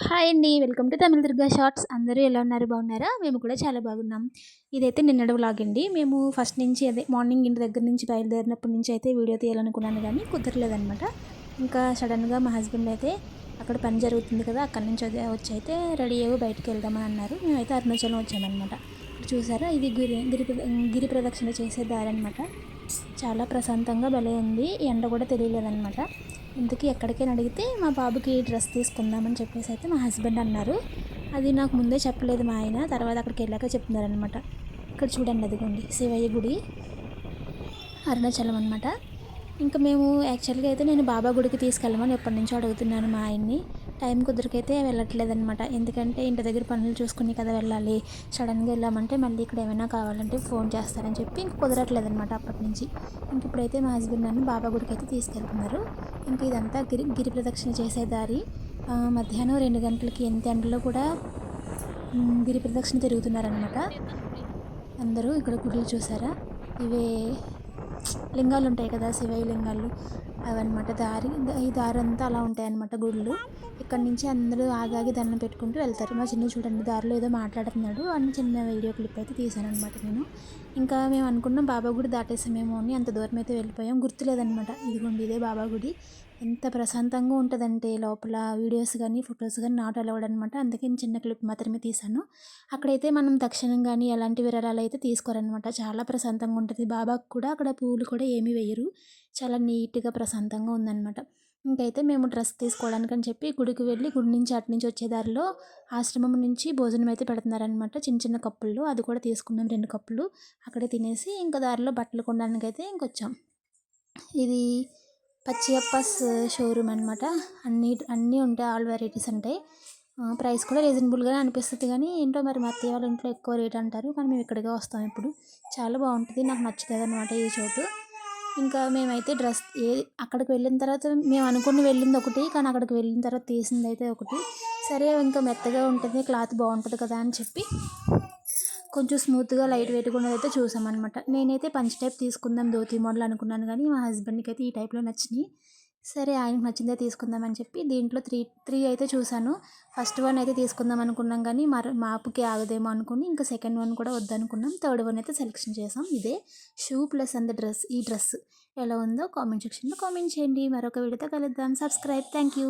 Hi అండి. Welcome to Tamil Durga shorts. అందరూ ఎలా ఉన్నారు? బాగున్నారా? మేము కూడా చాలా బాగున్నాం. ఇదైతే నిన్నటి వ్లాగ్ అండి. మేము ఫస్ట్ నుంచి అదే మార్నింగ్ ఇంటి దగ్గర నుంచి బయలుదేరినప్పటి నుంచి అయితే వీడియో తీయాలనుకున్నాను కానీ కుదరలేదనమాట. ఇంకా సడన్గా మా హస్బెండ్ అయితే అక్కడ పని జరుగుతుంది కదా, అక్కడి నుంచి వచ్చి అయితే రెడీ అయ్యి బయటికి వెళ్దామని అన్నారు. మేమైతే అరుణాచలం వచ్చామన్నమాట. చూసారా, ఇది గిరి ప్రదక్షిణ చేసే దారి అనమాట. చాలా ప్రశాంతంగా భలే ఉంది. ఎండ కూడా తెలియలేదన్నమాట. ఇంతకీ ఎక్కడికైనా అడిగితే మా బాబుకి డ్రెస్ తీసుకుందామని చెప్పేసి అయితే మా హస్బెండ్ అన్నారు. అది నాకు ముందే చెప్పలేదు మా ఆయన, తర్వాత అక్కడికి వెళ్ళాక చెప్తున్నారనమాట. ఇక్కడ చూడండి, అదిగోండి శివయ్య గుడి, అరుణాచలం అనమాట. ఇంకా మేము యాక్చువల్గా అయితే నేను బాబా గుడికి తీసుకెళ్ళమని ఎప్పటి నుంచో అడుగుతున్నాను మా ఆయన్ని. టైం కుదిరికైతే వెళ్ళట్లేదనమాట. ఎందుకంటే ఇంటి దగ్గర పనులు చూసుకుని కదా వెళ్ళాలి. సడన్గా వెళ్ళామంటే మళ్ళీ ఇక్కడ ఏమైనా కావాలంటే ఫోన్ చేస్తారని చెప్పి ఇంక కుదరట్లేదనమాట అప్పటి నుంచి. ఇంక ఇప్పుడైతే మా హస్బెండ్ నన్ను బాబా గుడికి అయితే తీసుకెళ్తున్నారు. ఇంక ఇదంతా గిరి ప్రదక్షిణ చేసే దారి. మధ్యాహ్నం 2 గంటలకి ఎంత ఎండలో కూడా గిరి ప్రదక్షిణ తిరుగుతున్నారనమాట అందరూ. ఇక్కడ గుడులు చూసారా, ఇవే లింగాలు ఉంటాయి కదా, శివయ్య లింగాలు అవన్నమాట. ఈ దారి అంతా అలా ఉంటాయన్నమాట గుళ్ళు. ఇక్కడి నుంచి అందరూ ఆగాగి దండం పెట్టుకుంటూ వెళ్తారు. మా చిన్న చూడండి దారిలో ఏదో మాట్లాడుతున్నాడు అని చిన్న వీడియో క్లిప్ అయితే తీశాను అనమాట నేను. ఇంకా మేము అనుకున్నాం బాబా గుడి దాటేసామేమో అని, అంత దూరం అయితే వెళ్ళిపోయాం, గుర్తులేదనమాట. ఇదిగోండి ఇదే బాబా గుడి. ఎంత ప్రశాంతంగా ఉంటుందంటే లోపల వీడియోస్ కానీ ఫొటోస్ కానీ నాట్ అలౌడ్ అనమాట. అందుకే నేను చిన్న క్లిప్ మాత్రమే తీశాను. అక్కడైతే మనం దక్షిణం కానీ ఎలాంటి విరాళాలు అయితే తీసుకోరనమాట. చాలా ప్రశాంతంగా ఉంటుంది. బాబాకు కూడా అక్కడ పువ్వులు కూడా ఏమీ వేయరు. చాలా నీట్గా ప్రశాంతంగా ఉందన్నమాట. ఇంకైతే మేము డ్రెస్ తీసుకోవడానికని చెప్పి గుడికి వెళ్ళి గుడి నుంచి అటు నుంచి వచ్చే దారిలో ఆశ్రమం నుంచి భోజనం అయితే పెడుతున్నారనమాట, చిన్న చిన్న కప్పుల్లో. అది కూడా తీసుకున్నాం 2 కప్పులు. అక్కడే తినేసి ఇంకా దారిలో బట్టలు కొనడానికి అయితే ఇంకొచ్చాం. ఇది పచ్చియప్పస్ షోరూమ్ అనమాట. అన్నీ ఉంటాయి, ఆల్ వెరైటీస్ ఉంటాయి. ప్రైస్ కూడా రీజనబుల్గానే అనిపిస్తుంది కానీ ఏంటో మరి మా అత్తయ్య వాళ్ళ ఇంట్లో ఎక్కువ రేట్ అంటారు. కానీ మేము ఇక్కడికే వస్తాం ఇప్పుడు. చాలా బాగుంటుంది, నాకు నచ్చుతుంది అనమాట ఈ చోటు. ఇంకా మేమైతే అక్కడికి వెళ్ళిన తర్వాత మేము అనుకుని వెళ్ళింది ఒకటి, కానీ అక్కడికి వెళ్ళిన తర్వాత తీసింది అయితే ఒకటి. సరే ఇంకా మెత్తగా ఉంటుంది, క్లాత్ బాగుంటుంది కదా అని చెప్పి కొంచెం స్మూత్గా లైట్ వెయిట్గా ఉన్నదైతే చూసామన్నమాట. నేనైతే పంచ్ టైప్ తీసుకుందాం ధోతి మోడల్ అనుకున్నాను కానీ మా హస్బెండ్కి అయితే ఈ టైప్లో నచ్చినాయి. సరే ఆయనకు నచ్చిందే తీసుకుందామని చెప్పి దీంట్లో త్రీ అయితే చూశాను. ఫస్ట్ వన్ అయితే తీసుకుందాం అనుకున్నాం కానీ మాపుకి ఆగదేమో అనుకుని ఇంకా సెకండ్ వన్ కూడా వద్దనుకున్నాం. థర్డ్ వన్ అయితే సెలెక్షన్ చేసాం. ఇదే షూ ప్లస్ ఈ డ్రెస్ ఎలా ఉందో కామెంట్ సెక్షన్లో కామెంట్ చేయండి. మరొక వీడియోతో కలుద్దాం. సబ్స్క్రైబ్. Thank you.